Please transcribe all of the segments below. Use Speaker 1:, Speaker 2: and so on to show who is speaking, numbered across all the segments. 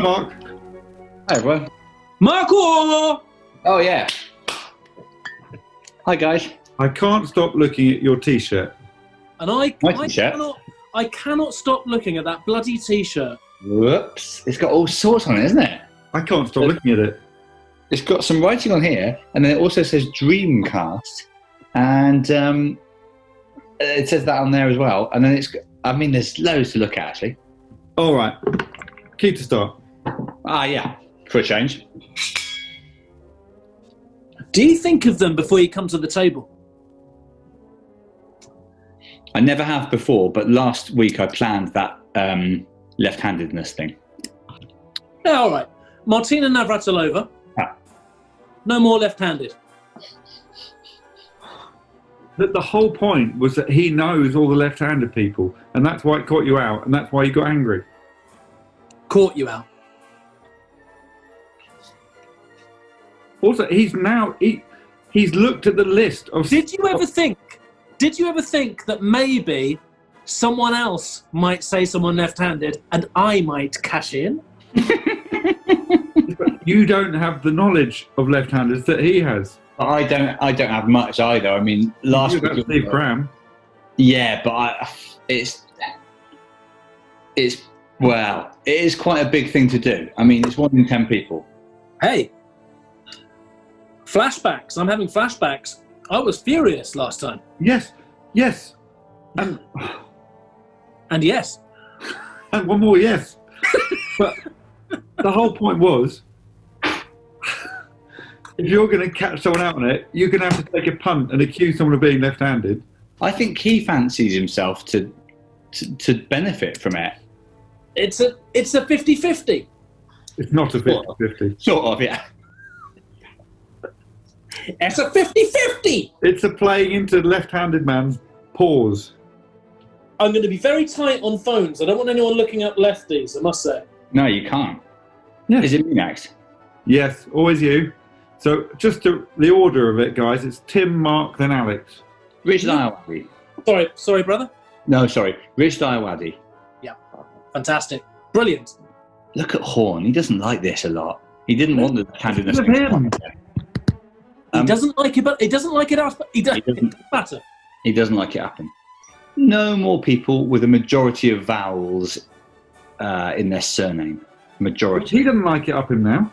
Speaker 1: Mark.
Speaker 2: Hi, everyone.
Speaker 3: Marco!
Speaker 2: Oh, yeah. Hi, guys.
Speaker 1: I can't stop looking at your T-shirt.
Speaker 3: And I
Speaker 2: T-shirt.
Speaker 3: cannot stop looking at that bloody T-shirt.
Speaker 2: Whoops. It's got all sorts on it, isn't it?
Speaker 1: I can't stop looking at it.
Speaker 2: It's got some writing on here, and then it also says Dreamcast, and it says that on there as well. And then there's loads to look at, actually.
Speaker 1: All right. Key to start.
Speaker 2: Ah, yeah. For a change.
Speaker 3: Do you think of them before you come to the table?
Speaker 2: I never have before, but last week I planned that left-handedness thing.
Speaker 3: Yeah, all right. Martina Navratilova.
Speaker 2: Ah.
Speaker 3: No more left-handed.
Speaker 1: The whole point was that he knows all the left-handed people, and that's why it caught you out, and that's why you got angry.
Speaker 3: Caught you out.
Speaker 1: Also, he's looked at the list of...
Speaker 3: Did you ever think that maybe someone else might say someone left-handed and I might cash in?
Speaker 1: You don't have the knowledge of left-handers that he has.
Speaker 2: I don't have much either. I mean, last
Speaker 1: You've got
Speaker 2: week...
Speaker 1: Steve Cram.
Speaker 2: Yeah, but it is quite a big thing to do. I mean, it's 1 in 10 people.
Speaker 3: Hey. Flashbacks. I'm having flashbacks. I was furious last time.
Speaker 1: Yes. And
Speaker 3: yes.
Speaker 1: And one more yes. But the whole point was, if you're going to catch someone out on it, you're going to have to take a punt and accuse someone of being left-handed.
Speaker 2: I think he fancies himself to benefit from it.
Speaker 3: It's a 50-50.
Speaker 1: It's not a 50-50.
Speaker 2: Sort of, yeah.
Speaker 3: It's a 50-50.
Speaker 1: It's a playing into the left-handed man's paws.
Speaker 3: I'm going to be very tight on phones. I don't want anyone looking up lefties, I must say.
Speaker 2: No, you can't.
Speaker 1: Yes.
Speaker 2: Is it me next?
Speaker 1: Yes, always you. So just the order of it, guys, it's Tim, Mark, then Alex.
Speaker 2: Rich Diawadi.
Speaker 3: Sorry, brother.
Speaker 2: No, sorry. Rich Diawadi.
Speaker 3: Yeah, fantastic. Brilliant.
Speaker 2: Look at Horne. He doesn't like this a lot. He didn't want the handedness.
Speaker 1: Look at him.
Speaker 3: He doesn't like it, but he doesn't like it after. It doesn't matter.
Speaker 2: He doesn't like it happen. No more people with a majority of vowels in their surname. Majority.
Speaker 1: He doesn't like it up him now.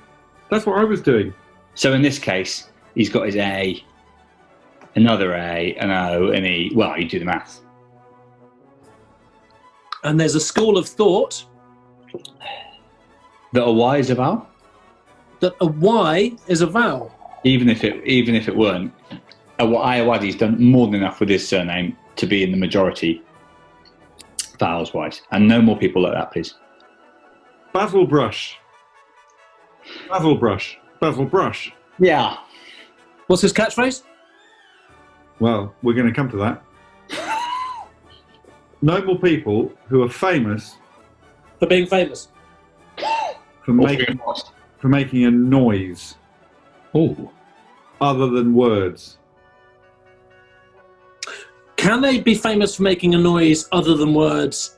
Speaker 1: That's what I was doing.
Speaker 2: So in this case, he's got his A, another A, an O, an E. Well, you do the maths.
Speaker 3: And there's a school of thought
Speaker 2: That a Y is a vowel?
Speaker 3: that a Y is a vowel.
Speaker 2: Even if it weren't, Iowadi's done more than enough with his surname to be in the majority, vowels wise, and no more people like that, please.
Speaker 1: Basil Brush.
Speaker 2: Yeah.
Speaker 3: What's his catchphrase?
Speaker 1: Well, we're going to come to that. No more people who are famous
Speaker 3: For being famous.
Speaker 1: for making a noise
Speaker 2: Oh.
Speaker 1: other than words.
Speaker 3: Can they be famous for making a noise other than words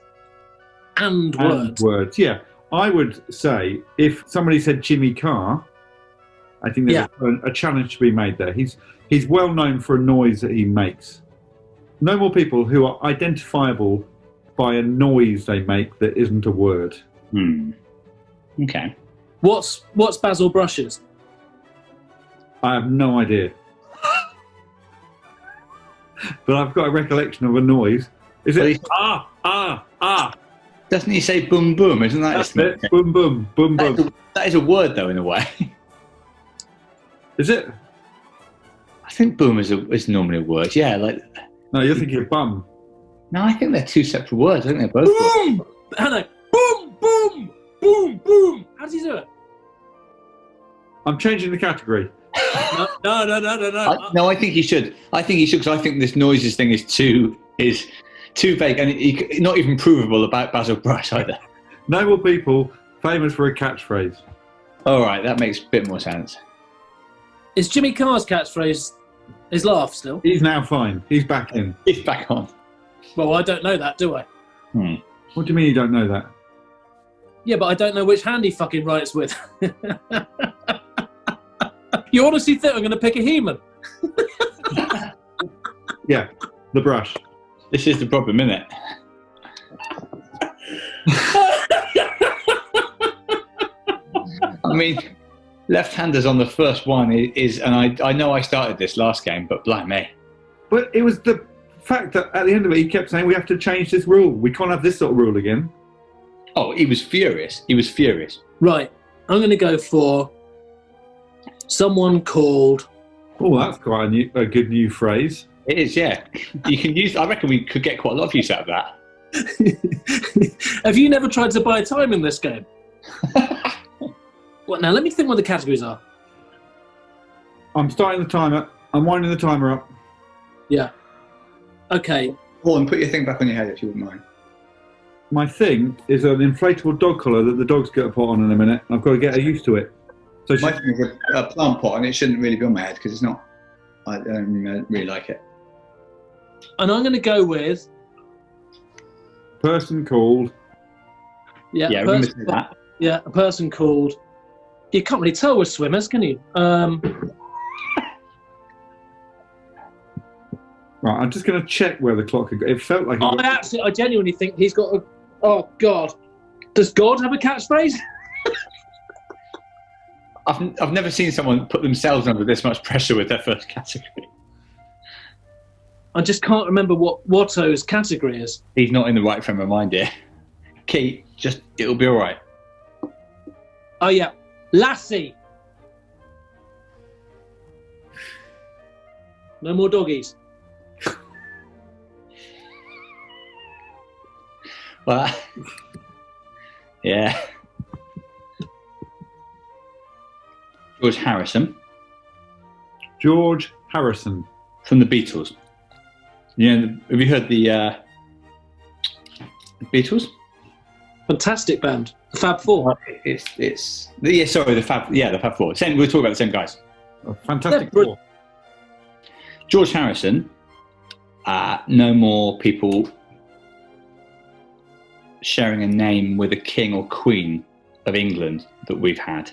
Speaker 3: and words?
Speaker 1: Words, yeah. I would say if somebody said Jimmy Carr, I think there's a challenge to be made there. He's well known for a noise that he makes. No more people who are identifiable by a noise they make that isn't a word.
Speaker 2: Okay.
Speaker 3: What's Basil Brush's?
Speaker 1: I have no idea. But I've got a recollection of a noise. Is it ah?
Speaker 2: Doesn't he say boom boom? Isn't that?
Speaker 1: That's it. Boom boom boom boom.
Speaker 2: That is a word, though, in a way.
Speaker 1: Is it?
Speaker 2: I think boom is normally a word. Yeah, like.
Speaker 1: No, you're thinking of bum.
Speaker 2: No, I think they're two separate words. I think they're both.
Speaker 3: Boom! Hello. Boom, boom, boom, boom. How does he do it?
Speaker 1: I'm changing the category.
Speaker 3: No.
Speaker 2: No, I think he should. I think he should, because I think this noises thing is too vague and not even provable about Basil Brush either.
Speaker 1: No more people famous for a catchphrase.
Speaker 2: All right, that makes a bit more sense.
Speaker 3: Is Jimmy Carr's catchphrase his laugh still?
Speaker 1: He's now fine. He's back in.
Speaker 2: He's back on.
Speaker 3: Well, I don't know that, do I?
Speaker 1: What do you mean you don't know that?
Speaker 3: Yeah, but I don't know which hand he fucking writes with. You honestly think I'm going to pick a Haiminh?
Speaker 1: Yeah, the brush.
Speaker 2: This is the problem, isn't it? I mean, left-handers on the first one is, and I know I started this last game, but blimey.
Speaker 1: But it was the fact that at the end of it, he kept saying we have to change this rule. We can't have this sort of rule again.
Speaker 2: Oh, he was furious. He was furious.
Speaker 3: Right, I'm going to go for someone called...
Speaker 1: Oh, that's quite a good new phrase.
Speaker 2: It is, yeah. You can use. I reckon we could get quite a lot of use out of that.
Speaker 3: Have you never tried to buy time in this game? Well, now let me think what the categories are.
Speaker 1: I'm starting the timer. I'm winding the timer up.
Speaker 3: Yeah. Okay.
Speaker 2: Horne, put your thing back on your head if you wouldn't mind.
Speaker 1: My thing is an inflatable dog collar that the dog's going to put on in a minute. I've got to get her used to it. So
Speaker 2: My thing is a plant pot, and it shouldn't really be on my head because it's not. I don't really like it.
Speaker 3: And I'm going to go with...
Speaker 1: person called...
Speaker 2: Yeah, remember to do that.
Speaker 3: Yeah, a person called... You can't really tell with swimmers, can you?
Speaker 1: Right, I'm just going to check where the clock had got. It felt like...
Speaker 3: I genuinely think he's got a... Oh, God. Does God have a catchphrase?
Speaker 2: I've never seen someone put themselves under this much pressure with their first category.
Speaker 3: I just can't remember what Watto's category is.
Speaker 2: He's not in the right frame of mind here. Kate, it'll be all right.
Speaker 3: Oh, yeah. Lassie. No more doggies.
Speaker 2: Well, yeah. George Harrison.
Speaker 1: George Harrison.
Speaker 2: From the Beatles. You know, have you heard the Beatles?
Speaker 3: Fantastic band. The Fab Four.
Speaker 2: The Fab Four. We're talking about the same guys.
Speaker 1: A fantastic four.
Speaker 2: George Harrison. No more people sharing a name with a king or queen of England that we've had.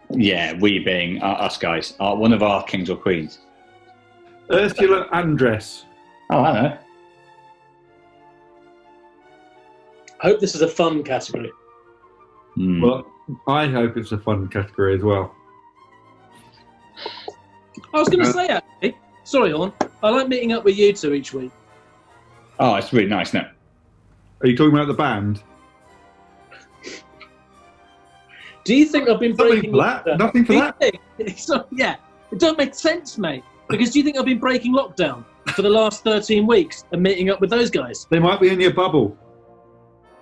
Speaker 2: Yeah, we being us guys. One of our kings or queens.
Speaker 1: Ursula Andress.
Speaker 2: Oh, I know.
Speaker 3: I hope this is a fun category.
Speaker 1: Well, I hope it's a fun category as well.
Speaker 3: I was going to say, actually, sorry, Horne, I like meeting up with you two each week.
Speaker 2: Oh, it's really nice, isn't it?
Speaker 1: Are you talking about the band?
Speaker 3: Do you think I've been breaking lockdown?
Speaker 1: Nothing for that?
Speaker 3: Yeah, it don't make sense, mate. Because do you think I've been breaking lockdown for the last 13 weeks and meeting up with those guys?
Speaker 1: They might be in your bubble.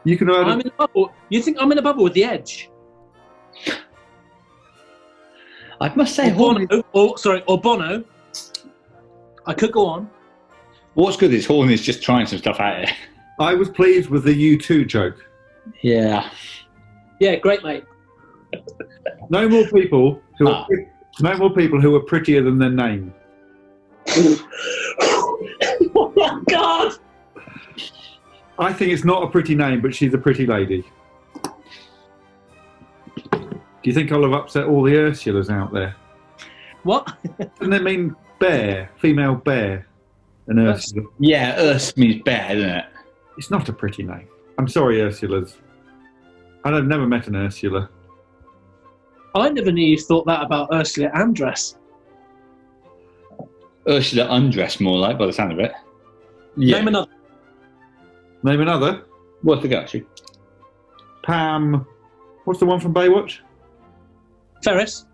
Speaker 1: You can earn.
Speaker 3: I'm in a bubble. You think I'm in a bubble with the Edge?
Speaker 2: I must say,
Speaker 3: or Bono. I could go on.
Speaker 2: What's good is Horne is just trying some stuff out here.
Speaker 1: I was pleased with the U2 joke.
Speaker 2: Yeah.
Speaker 3: Yeah, great, mate.
Speaker 1: No more people who are prettier than their name.
Speaker 3: Oh God!
Speaker 1: I think it's not a pretty name, but she's a pretty lady. Do you think I'll have upset all the Ursulas out there?
Speaker 3: What?
Speaker 1: Doesn't that mean bear, female bear, an Ursula?
Speaker 2: Yeah, Urs means bear, doesn't it?
Speaker 1: It's not a pretty name. I'm sorry, Ursulas. I've never met an Ursula.
Speaker 3: I never knew you thought that about Ursula Andress.
Speaker 2: Ursula Undress, more like, by the sound of it. Yeah.
Speaker 3: Name another.
Speaker 1: Name another?
Speaker 2: What's the go, actually?
Speaker 1: Pam. What's the one from Baywatch?
Speaker 3: Ferris.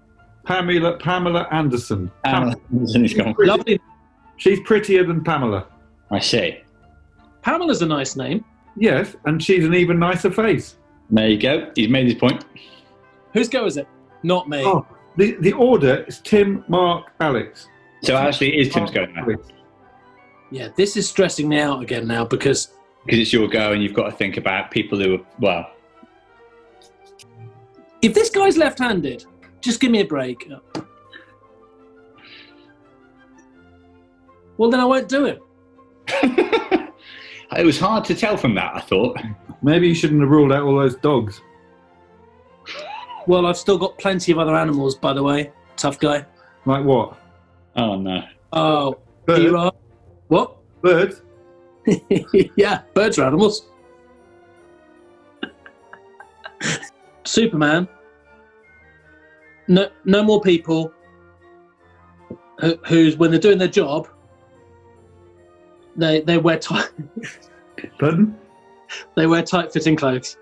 Speaker 1: Pamela Anderson.
Speaker 3: Lovely.
Speaker 1: She's prettier than Pamela.
Speaker 2: I see.
Speaker 3: Pamela's a nice name.
Speaker 1: Yes, and she's an even nicer face.
Speaker 2: There you go. He's made his point.
Speaker 3: Whose go is it? Not me.
Speaker 1: Oh, the order is Tim, Mark, Alex.
Speaker 2: So actually, it is Tim's go now.
Speaker 3: Yeah, this is stressing me out again now because
Speaker 2: it's your go and you've got to think about people who are, well...
Speaker 3: If this guy's left-handed, just give me a break. Well, then I won't do it.
Speaker 2: It was hard to tell from that, I thought.
Speaker 1: Maybe you shouldn't have ruled out all those dogs.
Speaker 3: Well, I've still got plenty of other animals, by the way. Tough guy.
Speaker 1: Like what?
Speaker 2: Oh, no.
Speaker 3: Oh,
Speaker 1: Bird?
Speaker 3: What?
Speaker 1: Birds?
Speaker 3: Yeah, birds are animals. Superman. No more people who's when they're doing their job, they wear tight.
Speaker 1: Pardon?
Speaker 3: They wear tight-fitting clothes.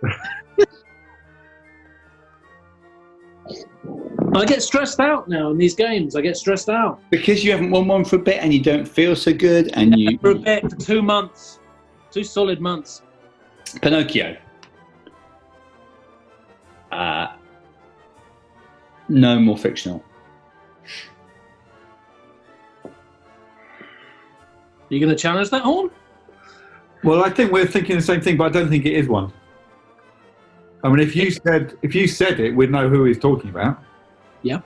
Speaker 3: I get stressed out now in these games. I get stressed out.
Speaker 2: Because you haven't won one for a bit and you don't feel so good and you...
Speaker 3: For a bit, for 2 months. 2 solid months.
Speaker 2: Pinocchio. No more fictional.
Speaker 3: Are you going to challenge that, Horne?
Speaker 1: Well, I think we're thinking the same thing, but I don't think it is one. I mean, if you said it, we'd know who he's talking about.
Speaker 3: Yeah.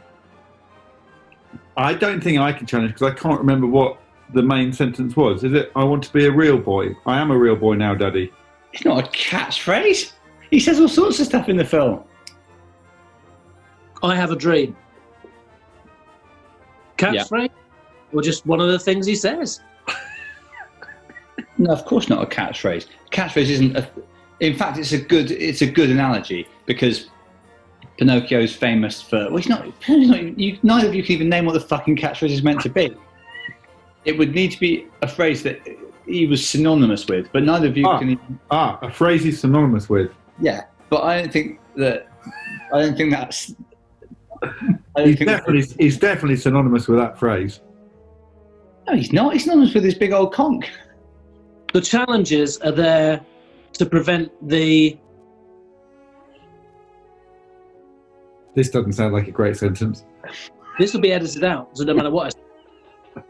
Speaker 1: I don't think I can challenge because I can't remember what the main sentence was. Is it, I want to be a real boy? I am a real boy now, Daddy.
Speaker 2: It's not a catchphrase. He says all sorts of stuff in the film.
Speaker 3: I have a dream. Catchphrase? Or just one of the things he says?
Speaker 2: No, of course not a catchphrase. Catchphrase isn't a... In fact, it's a good analogy because Pinocchio's famous for... Well, neither of you can even name what the fucking catchphrase is meant to be. It would need to be a phrase that he was synonymous with, but neither of you can even...
Speaker 1: a phrase he's synonymous with.
Speaker 2: Yeah, but I don't think that's...
Speaker 1: He's definitely synonymous with that phrase.
Speaker 2: No, he's not. He's synonymous with his big old conch.
Speaker 3: The challenges are there to prevent the...
Speaker 1: This doesn't sound like a great sentence.
Speaker 3: This will be edited out, so no matter what I say.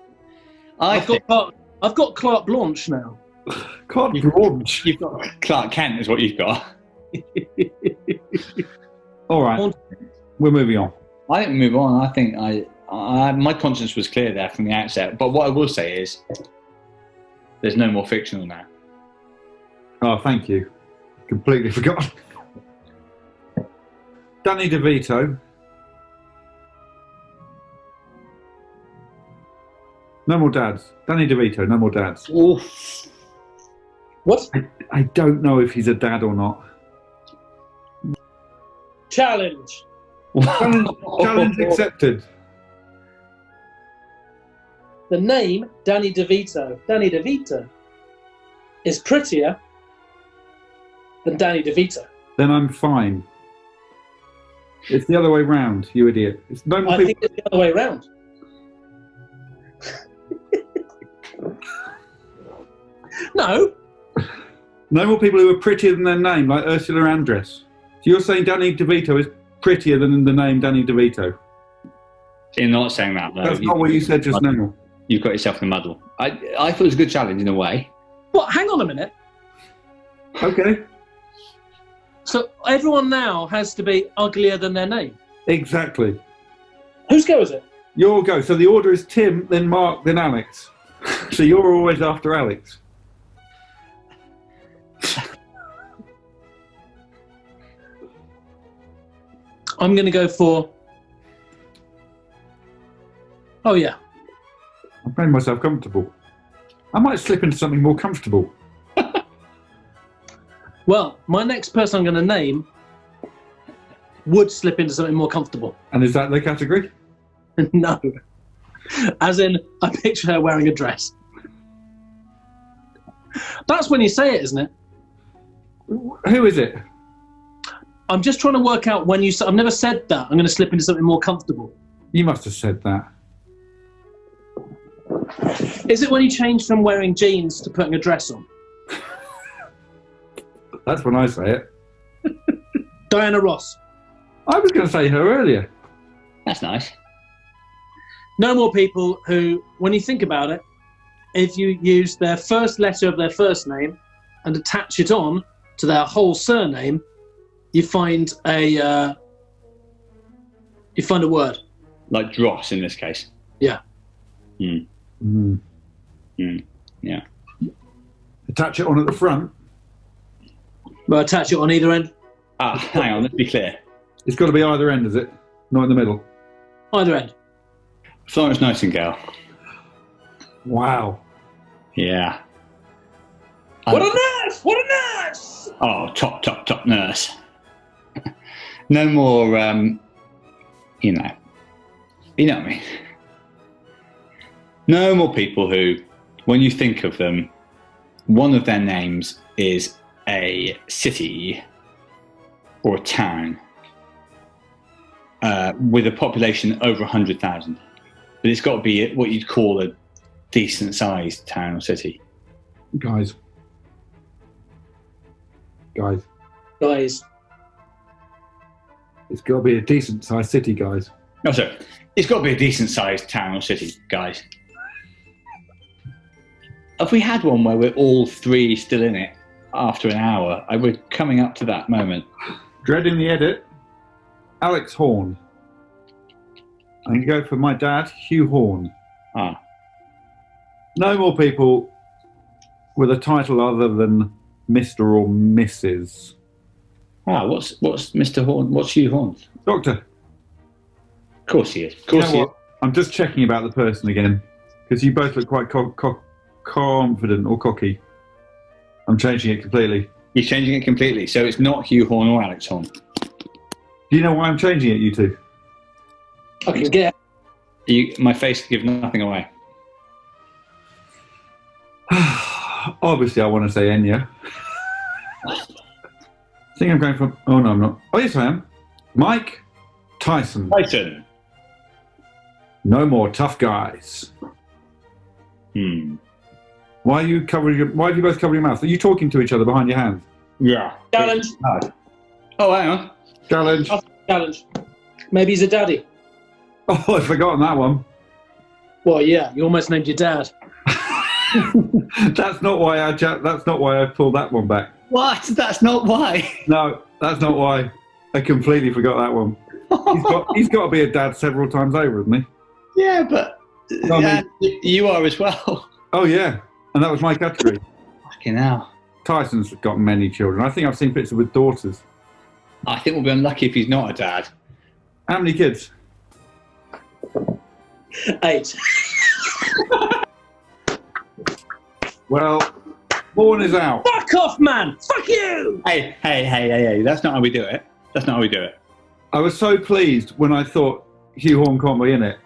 Speaker 3: I've got Clark Blanche now.
Speaker 1: Clark Blanche?
Speaker 2: You've got Clark Kent is what you've got.
Speaker 1: All right, we're moving on.
Speaker 2: I didn't move on. I think my conscience was clear there from the outset. But what I will say is there's no more fictional now.
Speaker 1: Oh, thank you. Completely forgot. Danny DeVito. No more dads. Danny DeVito, no more dads.
Speaker 2: Oof.
Speaker 3: What?
Speaker 1: I don't know if he's a dad or not.
Speaker 3: Challenge.
Speaker 1: Challenge accepted.
Speaker 3: The name Danny DeVito is prettier than Danny DeVito.
Speaker 1: Then I'm fine. It's the other way round, you idiot. It's no more
Speaker 3: I think it's the other way round. No.
Speaker 1: No more people who are prettier than their name, like Ursula Andress. So you're saying Danny DeVito is prettier than the name Danny DeVito?
Speaker 2: You're not saying that, though.
Speaker 1: That's not what you said just now.
Speaker 2: You've got yourself in the muddle. I thought it was a good challenge in a way.
Speaker 3: What? Hang on a minute.
Speaker 1: Okay.
Speaker 3: So everyone now has to be uglier than their name?
Speaker 1: Exactly.
Speaker 3: Whose go is it?
Speaker 1: Your go. So the order is Tim, then Mark, then Alex. So you're always after Alex.
Speaker 3: I'm going to go for... Oh, yeah.
Speaker 1: I'm making myself comfortable. I might slip into something more comfortable.
Speaker 3: Well, my next person I'm going to name would slip into something more comfortable.
Speaker 1: And is that the category?
Speaker 3: No. As in, I picture her wearing a dress. That's when you say it, isn't it?
Speaker 1: Who is it?
Speaker 3: I'm just trying to work out when you... I've never said that. I'm going to slip into something more comfortable.
Speaker 1: You must have said that.
Speaker 3: Is it when you change from wearing jeans to putting a dress on?
Speaker 1: That's when I say it.
Speaker 3: Diana Ross.
Speaker 1: I was going to say her earlier.
Speaker 2: That's nice.
Speaker 3: No more people who, when you think about it, if you use their first letter of their first name and attach it on to their whole surname, you find a word.
Speaker 2: Like dross in this case.
Speaker 3: Yeah.
Speaker 2: Mm.
Speaker 1: Mm.
Speaker 2: Mm. Yeah.
Speaker 1: Attach it on at the front.
Speaker 3: Well, attach it on either end.
Speaker 2: Hang on, let's be clear.
Speaker 1: It's got to be either end, is it? Not in the middle.
Speaker 3: Either end.
Speaker 2: Florence Nightingale.
Speaker 1: Wow.
Speaker 2: Yeah.
Speaker 3: What a nurse! What a nurse!
Speaker 2: Oh, top nurse. No more, you know what I mean. No more people who, when you think of them, one of their names is a city or a town with a population over 100,000. But it's got to be what you'd call a decent-sized town or city.
Speaker 1: Guys.
Speaker 3: Guys.
Speaker 1: It's got to be a decent-sized city, guys.
Speaker 2: No, sorry. It's got to be a decent-sized town or city, guys. If we had one where we're all three still in it after an hour, we're coming up to that moment.
Speaker 1: Dreading the edit. Alex Horne. I'm going to go for my dad, Hugh Horne. No more people with a title other than Mr. or Mrs.
Speaker 2: What's Mr. Horne? What's Hugh Horne?
Speaker 1: Doctor.
Speaker 2: Of course he is. Of
Speaker 1: You
Speaker 2: course
Speaker 1: know
Speaker 2: he
Speaker 1: what? I'm just checking about the person again, because you both look quite confident or cocky. I'm changing it completely.
Speaker 2: He's changing it completely, so it's not Hugh Horne or Alex Horne.
Speaker 1: Do you know why I'm changing it, you two?
Speaker 3: I can get.
Speaker 2: My face gives nothing away.
Speaker 1: Obviously, I want to say Enya. I think I'm going for... Oh, no, I'm not. Oh, yes, I am. Mike Tyson.
Speaker 2: Tyson.
Speaker 1: No more tough guys. Why are you covering why have you both covered your mouth? Are you talking to each other behind your hands?
Speaker 2: Yeah.
Speaker 3: Challenge.
Speaker 2: Oh, hang on.
Speaker 1: Challenge.
Speaker 3: Maybe he's a daddy.
Speaker 1: Oh, I've forgotten that one.
Speaker 3: Well, yeah, you almost named your dad.
Speaker 1: That's not why I pulled that one back.
Speaker 2: What? That's not why.
Speaker 1: No, that's not why. I completely forgot that one. He's got to be a dad several times over, hasn't he?
Speaker 2: Yeah, but you are as well.
Speaker 1: Oh, yeah. And that was my category.
Speaker 2: Fucking hell.
Speaker 1: Tyson's got many children. I think I've seen pictures with daughters.
Speaker 2: I think we'll be unlucky if he's not a dad.
Speaker 1: How many kids?
Speaker 3: 8.
Speaker 1: Well, Horne is out.
Speaker 3: Fuck off, man! Fuck you!
Speaker 2: Hey. That's not how we do it.
Speaker 1: I was so pleased when I thought Hugh Horne can't be in it.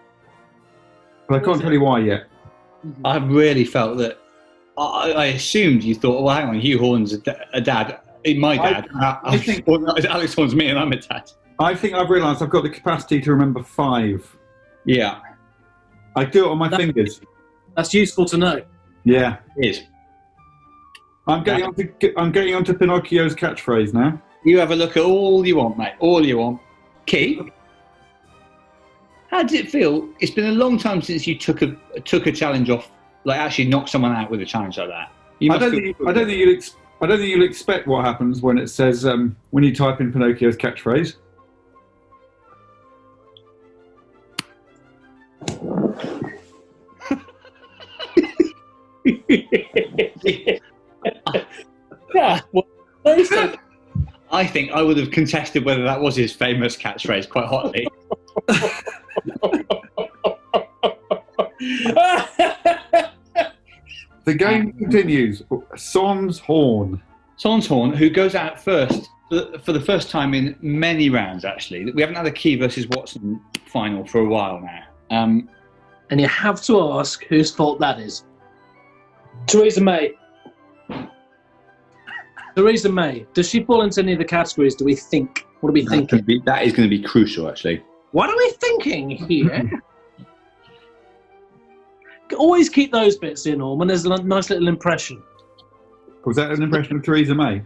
Speaker 1: But I can't tell you why yet.
Speaker 2: I really felt that. I assumed you thought, well, hang on, Hugh Horne's a dad. My dad. I think Alex Horne's me and I'm a dad.
Speaker 1: I think I've realised I've got the capacity to remember 5.
Speaker 2: Yeah.
Speaker 1: I do it on my fingers.
Speaker 3: That's useful to know.
Speaker 1: Yeah.
Speaker 2: It is.
Speaker 1: I'm getting onto Pinocchio's catchphrase now.
Speaker 2: You have a look at all you want, mate. All you want. Keith, how did it feel? It's been a long time since you took a challenge off, like actually knocked someone out with a challenge like that. I don't
Speaker 1: think you'll expect what happens when it says when you type in Pinocchio's catchphrase.
Speaker 3: Yeah. Well,
Speaker 2: I think I would have contested whether that was his famous catchphrase quite hotly.
Speaker 1: The game continues. Swan's Horne.
Speaker 2: Swan's Horne, who goes out first for the first time in many rounds, actually. We haven't had a Key versus Watson final for a while now.
Speaker 3: And you have to ask whose fault that is. Theresa May. Theresa May. Does she fall into any of the categories, do we think? What are we thinking?
Speaker 2: That is going to be crucial, actually.
Speaker 3: What are we thinking here? Always keep those bits in, Norman. There's a nice little impression.
Speaker 1: Was that an impression of Theresa May?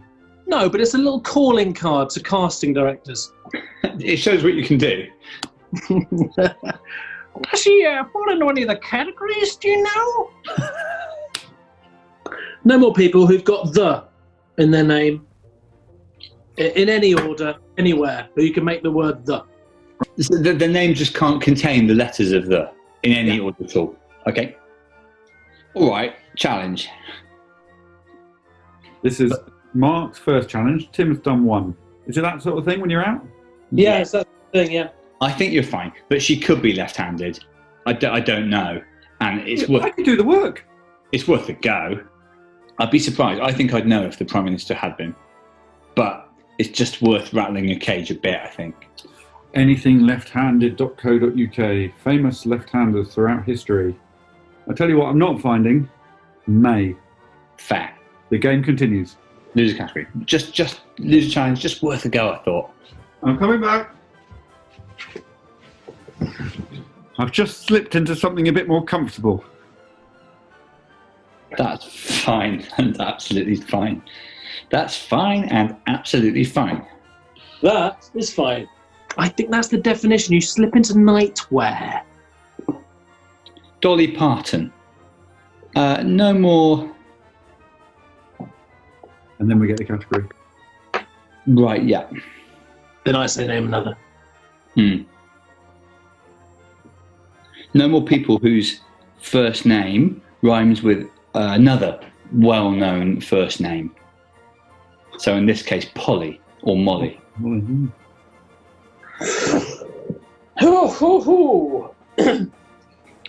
Speaker 3: No, but it's a little calling card to casting directors.
Speaker 2: It shows what you can do.
Speaker 3: Does she fall into any of the categories, do you know? No more people who've got the in their name, in any order, anywhere, who you can make the word the.
Speaker 2: So the name just can't contain the letters of the in any order at all. Okay. All right. Challenge.
Speaker 1: This is Mark's first challenge. Tim's done one. Is it that sort of thing when you're out?
Speaker 3: Yeah, it's that thing, yeah.
Speaker 2: I think you're fine, but she could be left-handed. I don't know, and
Speaker 1: I could do the work.
Speaker 2: It's worth a go. I'd be surprised. I think I'd know if the Prime Minister had been, but it's just worth rattling your cage a bit, I think.
Speaker 1: Anythingleft-handed.co.uk. Famous left-handers throughout history. I tell you what, I'm not finding. May.
Speaker 2: Fair.
Speaker 1: The game continues.
Speaker 2: Loser category. Just loser challenge. Just worth a go, I thought.
Speaker 1: I'm coming back. I've just slipped into something a bit more comfortable.
Speaker 2: That's fine and absolutely fine. That's fine and absolutely fine.
Speaker 3: That is fine. I think that's the definition. You slip into nightwear.
Speaker 2: Dolly Parton. No more.
Speaker 1: And then we get the category.
Speaker 2: Right, yeah.
Speaker 3: Then I say name another.
Speaker 2: No more people whose first name rhymes with another well-known first name. So in this case, Polly or Molly.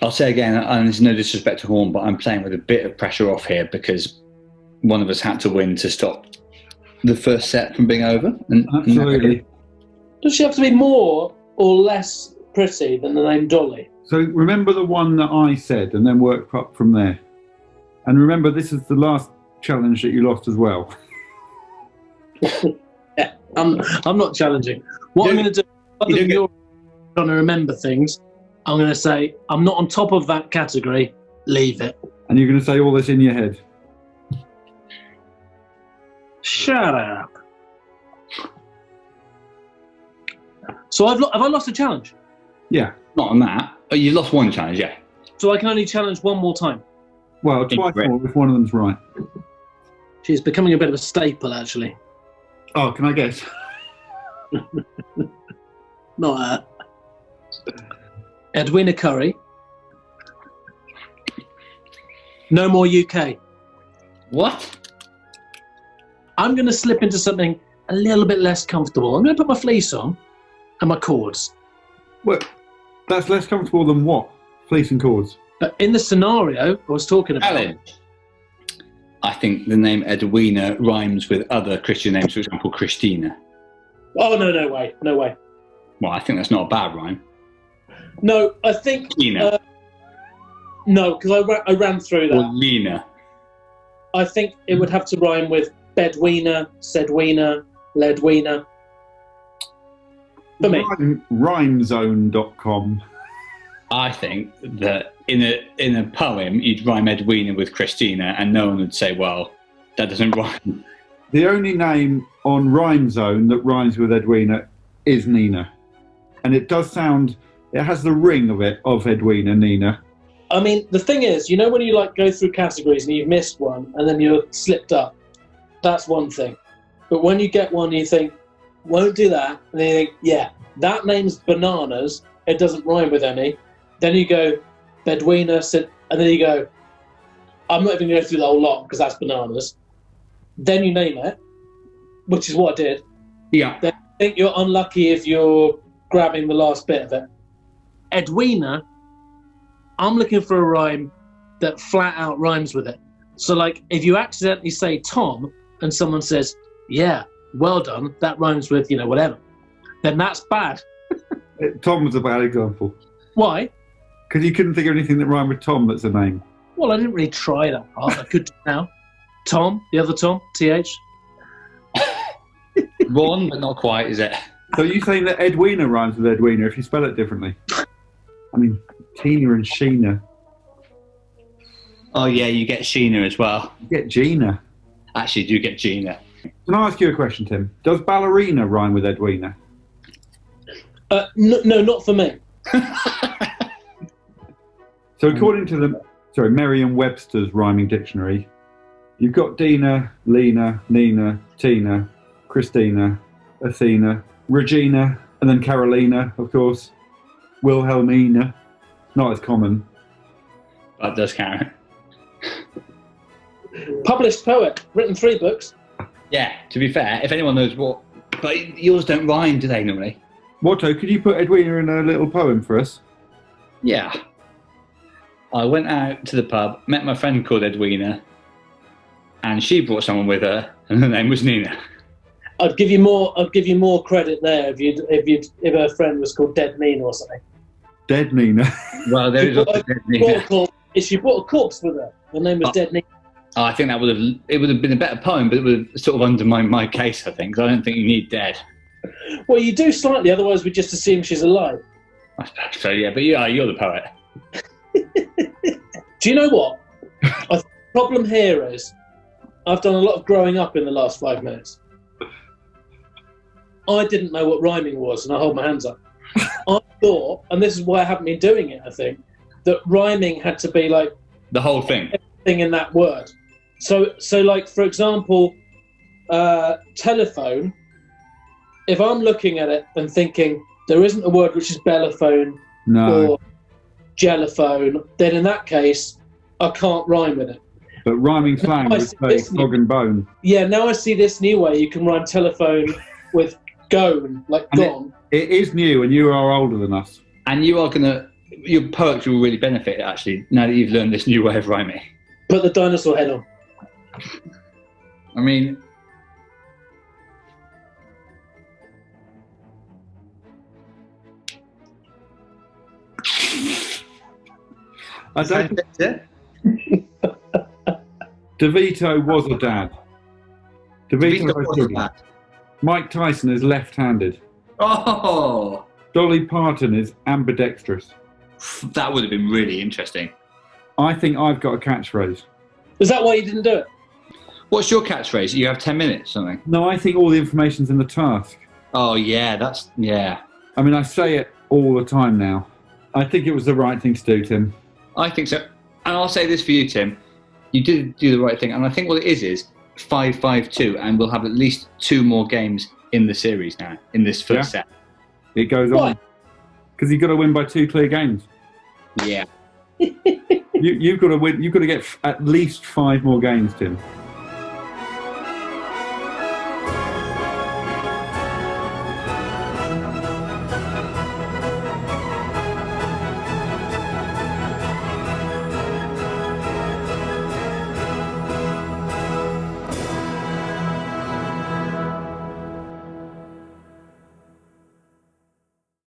Speaker 2: I'll say again, and there's no disrespect to Horne, but I'm playing with a bit of pressure off here because one of us had to win to stop the first set from being over.
Speaker 1: Absolutely.
Speaker 3: Does she have to be more or less pretty than the name Dolly?
Speaker 1: So remember the one that I said and then work up from there. And remember, this is the last challenge that you lost as well.
Speaker 3: Yeah, I'm not challenging. What I'm going to do, other than you're trying to remember things, I'm going to say, I'm not on top of that category, leave it.
Speaker 1: And you're going to say all this in your head.
Speaker 3: Shut up. So have I lost a challenge?
Speaker 1: Yeah.
Speaker 2: Not on that. Oh, you lost one challenge, yeah.
Speaker 3: So I can only challenge one more time?
Speaker 1: Well, twice more if one of them's right.
Speaker 3: She's becoming a bit of a staple, actually.
Speaker 1: Oh, can I guess?
Speaker 3: Not her. Edwina Curry. No More UK.
Speaker 2: What?
Speaker 3: I'm going to slip into something a little bit less comfortable. I'm going to put my fleece on and my cords.
Speaker 1: Well, that's less comfortable than what? Fleece and cords.
Speaker 3: But in the scenario I was talking about...
Speaker 2: Alan. I think the name Edwina rhymes with other Christian names, for example, Christina.
Speaker 3: Oh, no way. No way.
Speaker 2: Well, I think that's not a bad rhyme.
Speaker 3: No, I think... no, because I ran through that.
Speaker 2: Or Lena.
Speaker 3: I think it would have to rhyme with Bedweena, Sedweena, Ledweena. For me.
Speaker 1: Rhymezone.com.
Speaker 2: I think that in a poem, you'd rhyme Edwina with Christina, and no one would say, well, that doesn't rhyme.
Speaker 1: The only name on Rhymezone that rhymes with Edwina is Nina. And it does sound, it has the ring of it, of Edwina, Nina.
Speaker 3: I mean, the thing is, you know when you like go through categories and you've missed one and then you're slipped up? That's one thing. But when you get one you think, won't do that, and then you think, yeah, that name's bananas, it doesn't rhyme with any. Then you go, Bedweena, and then you go, I'm not even going to go through the whole lot because that's bananas. Then you name it, which is what I did.
Speaker 2: Yeah.
Speaker 3: Then I think you're unlucky if you're grabbing the last bit of it. Edwina, I'm looking for a rhyme that flat out rhymes with it. So like if you accidentally say Tom and someone says, yeah, well done, that rhymes with, whatever, then that's bad.
Speaker 1: Tom was a bad example.
Speaker 3: Why?
Speaker 1: Because you couldn't think of anything that rhymed with Tom that's a name.
Speaker 3: Well, I didn't really try that hard. I could do now. Tom, the other Tom, TH.
Speaker 2: Ron, but not quite, is it?
Speaker 1: So you're saying that Edwina rhymes with Edwina if you spell it differently? I mean, Tina and Sheena.
Speaker 2: Oh, yeah, you get Sheena as well.
Speaker 1: You get Gina.
Speaker 2: Actually, you do get Gina.
Speaker 1: Can I ask you a question, Tim? Does ballerina rhyme with Edwina?
Speaker 3: No, not for me.
Speaker 1: So according to the Merriam-Webster's rhyming dictionary, you've got Dina, Lena, Nina, Tina, Christina, Athena, Regina, and then Carolina, of course. Wilhelmina. Not as common.
Speaker 2: But it does count.
Speaker 3: Published poet, written 3 books.
Speaker 2: Yeah, to be fair, if anyone knows what... But yours don't rhyme, do they, normally?
Speaker 1: Watto, could you put Edwina in a little poem for us?
Speaker 2: Yeah. I went out to the pub, met my friend called Edwina, and she brought someone with her, and her name was Nina.
Speaker 3: I'd give you more credit there if her friend was called Dead Nina or something.
Speaker 1: Dead Nina.
Speaker 2: Well, there is also Dead Nina.
Speaker 3: She brought a corpse with her. Her name was Dead Nina.
Speaker 2: Oh, I think it would have been a better poem, but it would have sort of undermined my case, I think, 'cause I don't think you need dead.
Speaker 3: Well, you do slightly, otherwise we just assume she's alive.
Speaker 2: So, yeah, but you're the poet.
Speaker 3: Do you know what? The problem here is I've done a lot of growing up in the last 5 minutes. I didn't know what rhyming was, and I hold my hands up. I thought, and this is why I haven't been doing it, I think, that rhyming had to be like...
Speaker 2: The whole thing.
Speaker 3: Everything in that word. So like, for example, telephone, if I'm looking at it and thinking there isn't a word which is bellophone or jellophone, then in that case, I can't rhyme with it.
Speaker 1: But rhyming slang would say cog and bone. Yeah,
Speaker 3: now I see this new way. You can rhyme telephone with gone, like and gone.
Speaker 1: It is new, and you are older than us.
Speaker 2: And you are going to... Your poetry will really benefit, actually, now that you've learned this new way of rhyming.
Speaker 3: Put the dinosaur head on.
Speaker 2: I mean...
Speaker 1: I don't think DeVito was a dad. DeVito was a dad. Mike Tyson is left-handed.
Speaker 2: Oh!
Speaker 1: Dolly Parton is ambidextrous.
Speaker 2: That would have been really interesting.
Speaker 1: I think I've got a catchphrase.
Speaker 3: Is that why you didn't do it?
Speaker 2: What's your catchphrase? You have 10 minutes, something?
Speaker 1: No, I think all the information's in the task.
Speaker 2: Oh, yeah, yeah.
Speaker 1: I mean, I say it all the time now. I think it was the right thing to do, Tim.
Speaker 2: I think so. And I'll say this for you, Tim. You did do the right thing. And I think what it is 5-5-2, and we'll have at least 2 more games in the series now, in this first set.
Speaker 1: It goes on. Because you've got to win by 2 clear games.
Speaker 2: Yeah.
Speaker 1: You've got to win. You've got to get at least 5 more games, Tim.